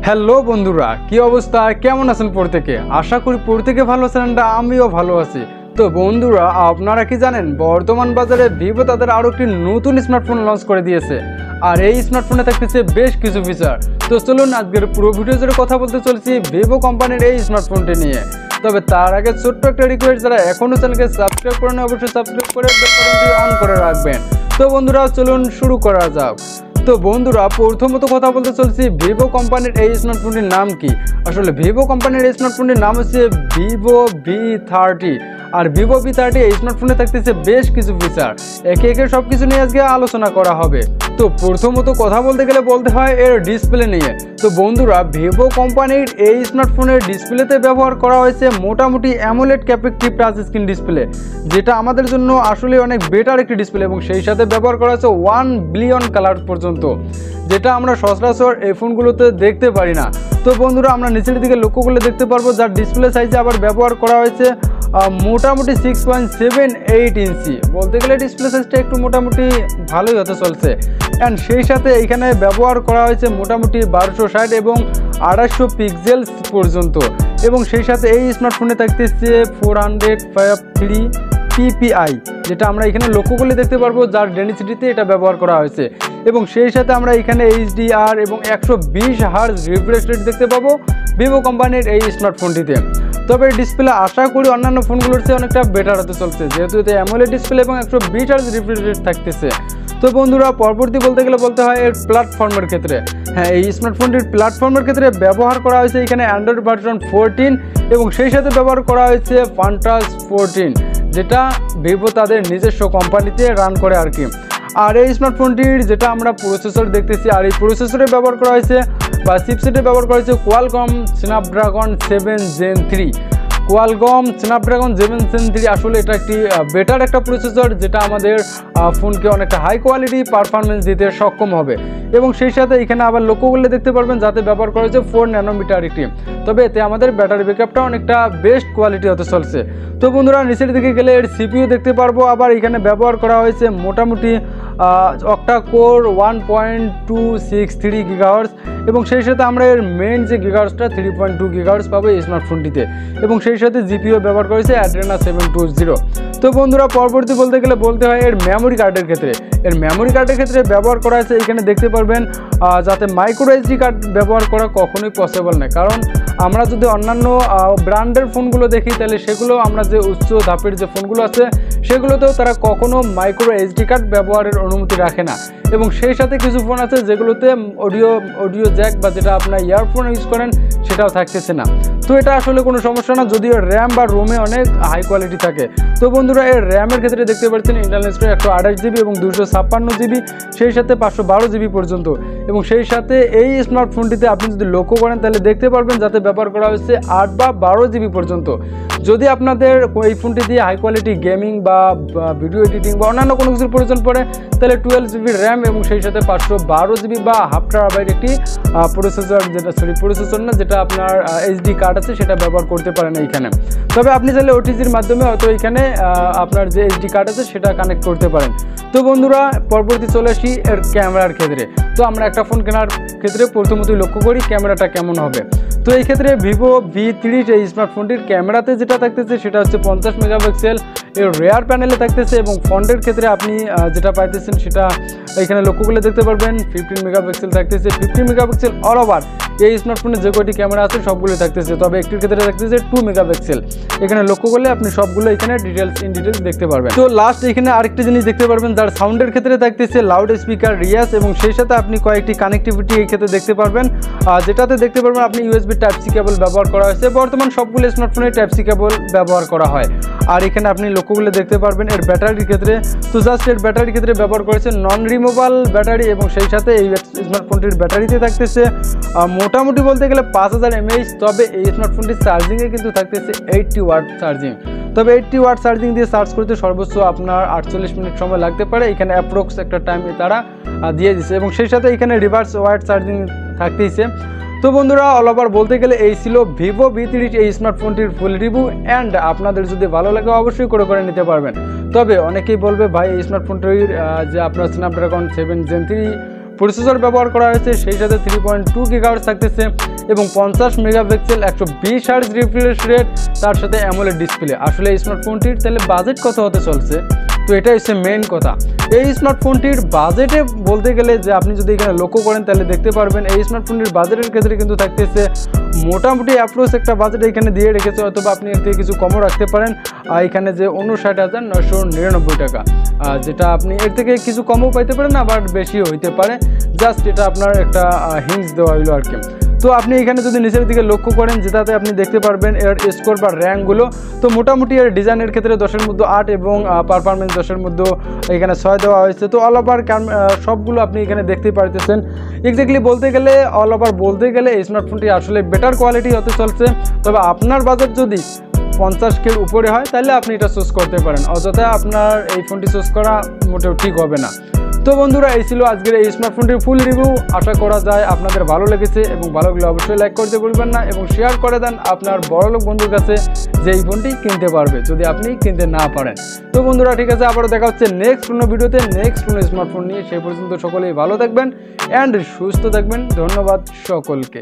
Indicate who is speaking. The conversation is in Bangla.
Speaker 1: হ্যালো বন্ধুরা, কি অবস্থা, কেমন আছেন প্রত্যেকে? আশা করি প্রত্যেকে ভালো আছেন, আমিও ভালো আছি। তো বন্ধুরা, আপনারা কি জানেন বর্তমান বাজারে ভিভো তাদের আরও একটি নতুন স্মার্টফোন লঞ্চ করে দিয়েছে। আর এই স্মার্টফোনে থাকতেছে বেশ কিছু ফিচার। তো চলুন আজকের পুরো ভিডিও জুড়ে কথা বলতে চলেছি ভিভো কোম্পানির এই স্মার্টফোনটি নিয়ে। তবে তার আগে ছোট্ট একটা রিকোয়েস্ট, যারা এখনও চ্যানেলকে সাবস্ক্রাইব করেন অবশ্যই সাবস্ক্রাইব করে বেল বাটনটি অন করে রাখবেন। তো বন্ধুরা চলুন শুরু করা যাক। তো বন্ধুরা, প্রথমত কথা বলতে চলছি ভিভো কোম্পানির এই স্মার্টফোনটির নাম কি। আসলে ভিভো কোম্পানির এই স্মার্টফোনটির নাম হচ্ছে ভিভো V30। আর ভিভো V30 এই স্মার্টফোনে থাকতেছে বেশ কিছু ফিচার, একে একে সব কিছু নিয়ে আজকে আলোচনা করা হবে। তো প্রথমত কথা বলতে গেলে বলতে হয় এর ডিসপ্লে নিয়ে। তো বন্ধুরা, ভিভো কোম্পানির এই স্মার্টফোনের ডিসপ্লেতে ব্যবহার করা হয়েছে মোটামুটি অ্যামোলেড ক্যাপেটিভ টাচ স্ক্রিন ডিসপ্লে, যেটা আমাদের জন্য আসলে অনেক বেটার একটি ডিসপ্লে। এবং সেই সাথে ব্যবহার করা হয়েছে 1 বিলিয়ন কালার পর্যন্ত, যেটা আমরা সচরাচর এই ফোনগুলোতে দেখতে পারি না। তো বন্ধুরা, আমরা নিচের দিকে লক্ষ্য করলে দেখতে পারবো যার ডিসপ্লে সাইজে আবার ব্যবহার করা হয়েছে মোটামুটি 6.78 ইঞ্চি। বলতে গেলে ডিসপ্লে সাইজটা একটু মোটামুটি ভালোই হতে চলছে। অ্যান্ড সেই সাথে এখানে ব্যবহার করা হয়েছে মোটামুটি 1260 এবং 2800 পিক্সেল পর্যন্ত। এবং সেই সাথে এই স্মার্টফোনে থাকতেছে 453 PPI, যেটা আমরা এখানে লক্ষ্য করলে দেখতে পারবো যার ডেনসিটিতে এটা ব্যবহার করা হয়েছে। এবং সেই সাথে আমরা এখানে HDR এবং 120 হার্জ রিফ্রেশ রেট দেখতে পাবো ভিভো কোম্পানির এই স্মার্টফোনটিতে। তবে ডিসপ্লে আশা করি অন্যান্য ফোনগুলোর চেয়ে অনেকটা বেটার হতে চলছে, যেহেতু এতে অ্যামোলেড ডিসপ্লে এবং 120 হার্জ রিফ্রেশ রেট থাকতেছে। তো বন্ধুরা, পরবর্তী বলতে গেলে বলতে হয় এর প্ল্যাটফর্মের ক্ষেত্রে। হ্যাঁ, এই স্মার্টফোনটির প্ল্যাটফর্মের ক্ষেত্রে ব্যবহার করা হয়েছে এখানে অ্যান্ড্রয়েড ভার্সন 14 এবং সেই সাথে ব্যবহার করা হয়েছে ফান্টাস 14, যেটা ভিভো তাদের নিজস্ব কোম্পানিতে রান করে আর কি। আর এই স্মার্টফোনটির যেটা আমরা প্রসেসর দেখতেছি, আর এই প্রসেসরে ব্যবহার করা হয়েছে বা চিপসেটে ব্যবহার করা হয়েছে Qualcomm Snapdragon 7 Gen 3। Qualcomm Snapdragon 7 Gen 3 আসলে এটা একটি বেটার একটা প্রসেসর, যেটা আমাদের ফোনকে অনেকটা হাই কোয়ালিটি পারফরমেন্স দিতে সক্ষম হবে। এবং সেই সাথে এখানে আবার লক্ষ্য করলে দেখতে পারবেন যাতে ব্যবহার করা হয়েছে 4 ন্যানোমিটার একটি। তবে এতে আমাদের ব্যাটারি ব্যাকআপটা অনেকটা বেস্ট কোয়ালিটি হতে চলছে। তো বন্ধুরা, নিচের দিকে গেলে এর সিপিইউ দেখতে পারবো। আবার এখানে ব্যবহার করা হয়েছে মোটামুটি অক্টা কোর 1.263 GHz এবং সেই সাথে আমরা এর মেইন যে গিগাহার্জটা 3.2 GHz পাবো এই স্মার্টফোনটিতে। এবং সেই সাথে জিপিইউ ব্যবহার করেছে অ্যাড্রেনা 720। তো বন্ধুরা, পরবর্তী বলতে গেলে বলতে হয় এর মেমোরি কার্ডের ক্ষেত্রে। এর মেমোরি কার্ডের ক্ষেত্রে ব্যবহার করা হয়েছে এখানে দেখতে পারবেন যাতে মাইক্রো এসডি কার্ড ব্যবহার করা কখনোই পসিবল নয়। কারণ আমরা যদি অন্যান্য ব্র্যান্ডের ফোনগুলো দেখি, তাহলে সেগুলো আমরা যে উচ্চ ধাপের যে ফোনগুলো আছে সেগুলোতেও তারা কখনো মাইক্রো এসডি কার্ড ব্যবহারের অনুমতি রাখে না। এবং সেই সাথে কিছু ফোন আছে যেগুলোতে অডিও জ্যাক বা যেটা আপনার ইয়ারফোন ইউজ করেন সেটাও থাকতেছে না। তো এটা আসলে কোনো সমস্যা না, যদিও র্যাম বা রোমে অনেক হাই কোয়ালিটি থাকে। তো বন্ধুরা, এর র্যামের ক্ষেত্রে দেখতে পাচ্ছেন ইন্টারনাল স্টোরেজ 128 GB এবং 256 GB, সেই সাথে 512 GB পর্যন্ত। এবং সেই সাথে এই স্মার্টফোনটিতে আপনি যদি লক্ষ্য করেন তাহলে দেখতে পারবেন যাতে ব্যবহার করা হচ্ছে 8 বা 12 GB পর্যন্ত। যদি আপনাদের এই ফোনটি দিয়ে হাই কোয়ালিটি গেমিং বা ভিডিও এডিটিং বা অন্যান্য কোনো কিছুর প্রয়োজন পড়ে, তাহলে 12 GB র্যাম এবং সেই সাথে 512 GB বা হাফ টেরাবাইট একটি প্রসেসর, যেটা আপনার এইচডি কার্ড আছে সেটা ব্যবহার করতে পারেন এইখানে। তবে আপনি চাইলে ওটিজির মাধ্যমে হয়তো এখানে আপনার যে এইচডি কার্ড আছে সেটা কানেক্ট করতে পারেন। তো বন্ধুরা, পরবর্তী চলে আসি এর ক্যামেরার ক্ষেত্রে। তো আমরা একটা ফোন কেনার ক্ষেত্রে প্রথমতই লক্ষ্য করি ক্যামেরাটা কেমন হবে। তো এই ক্ষেত্রে ভিভো V30 এই স্মার্টফোনটির ক্যামেরাতে যেটা থাকতেছে সেটা হচ্ছে 50 মেগাপিক্সেল এর রেয়ার প্যানেলে থাকতেছে। এবং ফ্রন্টের ক্ষেত্রে আপনি যেটা পাইতেছেন সেটা এখানে লক্ষ্য করলে দেখতে পারবেন 15 মেগাপিক্সেল থাকতেছে। 15 মেগাপিক্সেল অল ওভার এই স্মার্টফোনে যে কয়টি ক্যামেরা আছে সবগুলোই থাকতেছে, তবে একটির ক্ষেত্রে থাকতেছে 2 মেগাপিক্সেল। এখানে লক্ষ্য করলে আপনি সবগুলো এখানে ডিটেলস দেখতে পারবেন। তো লাস্ট এখানে আরেকটি জিনিস দেখতে পারবেন যার সাউন্ডের ক্ষেত্রে থাকতেছে লাউড স্পিকার রিয়াস এবং সেই সাথে আপনি কয়েকটি কানেক্টিভিটি এই ক্ষেত্রে দেখতে পারবেন, যেটাতে দেখতে পারবেন আপনি USB Type-C কেবল ব্যবহার করা হয়েছে। বর্তমান সবগুলো স্মার্টফোনে Type-C কেবল ব্যবহার করা হয়। আর এখানে আপনি লক্ষ্য করলে দেখতে পারবেন এর ব্যাটারির ক্ষেত্রে, তো জাস্ট এর ব্যাটারির ক্ষেত্রে ব্যবহার করেছে নন রিমুভাল ব্যাটারি এবং সেই সাথে এই স্মার্টফোনটির ব্যাটারিতে থাকতেছে মোটামুটি বলতে গেলে 5000 mAh। তবে এই স্মার্টফোনটির চার্জিংয়ে কিন্তু থাকতেছে 80 ওয়াট চার্জিং। তবে 80 ওয়াট চার্জিং দিয়ে চার্জ করতে সর্বোচ্চ আপনার 48 মিনিট সময় লাগতে পারে। এখানে অ্যাপ্রক্স একটা টাইম তারা দিয়ে দিচ্ছে এবং সেই সাথে এখানে রিভার্স ওয়াট চার্জিং থাকতেইছে। তো বন্ধুরা, অল ওভার বলতে গেলে এই ছিল ভিভো V30 এই স্মার্টফোনটির ফুল রিভিউ। অ্যান্ড আপনাদের যদি ভালো লাগে অবশ্যই করে নিতে পারবেন। তবে অনেকেই বলবে ভাই এই স্মার্টফোনটির যে আপনার স্ন্যাপড্রাগন 7 Gen 3 প্রসেসর ব্যবহার করা হয়েছে, সেই সাথে 3.2 GHz থাকতেছে এবং 50 মেগাপিক্সেল 120 হার্জ রিফ্রেশ রেট, তার সাথে অ্যামোলেড ডিসপ্লে। আসলে এই স্মার্টফোনটির তাহলে বাজেট কত হতে চলছে, তো এটা হচ্ছে মেইন কথা। এই স্মার্টফোনটির বাজেটে বলতে গেলে যে আপনি যদি এখানে লক্ষ্য করেন তাহলে দেখতে পারবেন এই স্মার্টফোনটির বাজেটের ক্ষেত্রে কিন্তু থাকতেছে মোটামুটি অ্যাপ্রোচ একটা বাজেট এখানে দিয়ে রেখেছে, অথবা আপনি এর থেকে কিছু কমও রাখতে পারেন। এখানে যে 59,999 টাকা, যেটা আপনি এর থেকে কিছু কমও পাইতে পারেন, আবার বেশিও হইতে পারে। জাস্ট এটা আপনার একটা হিংস দেওয়া হইলো আর কি। তো আপনি এখানে যদি নিচের দিকে লক্ষ্য করেন যেটাতে আপনি দেখতে পারবেন এর স্কোর বা র্যাঙ্কগুলো, তো মোটামুটি এর ডিজাইনের ক্ষেত্রে 10-এর মধ্যে 8 এবং পারফরমেন্স 10-এর মধ্যে এখানে 6 দেওয়া হয়েছে। তো অল ওভার সবগুলো আপনি এখানে দেখতে পারতেছেন। এক্স্যাক্টলি বলতে গেলে অল ওভার বলতে গেলে এই স্মার্টফোনটি আসলে বেটার কোয়ালিটি হতে চলছে। তবে আপনার বাজেট যদি 50K উপরে হয় তাহলে আপনি এটা চুজ করতে পারেন, অযথা আপনার এই ফোনটি চুজ করা মোটেও ঠিক হবে না। তো বন্ধুরা, এই ছিল আজকের এই স্মার্টফোনটির ফুল রিভিউ। আশা করা যায় আপনাদের ভালো লেগেছে, এবং ভালো লাগলে অবশ্যই লাইক করতে ভুলবেন না এবং শেয়ার করে দেন আপনার বড়লোক বন্ধুর কাছে যে এই ফোনটি কিনতে পারবে যদি আপনি কিনতে না পারেন। তো বন্ধুরা, ঠিক আছে, আবারও দেখা হচ্ছে নেক্সট কোনো ভিডিওতে নেক্সট কোনো স্মার্টফোন নিয়ে। সেই পর্যন্ত সকলেই ভালো থাকবেন অ্যান্ড সুস্থ থাকবেন। ধন্যবাদ সকলকে।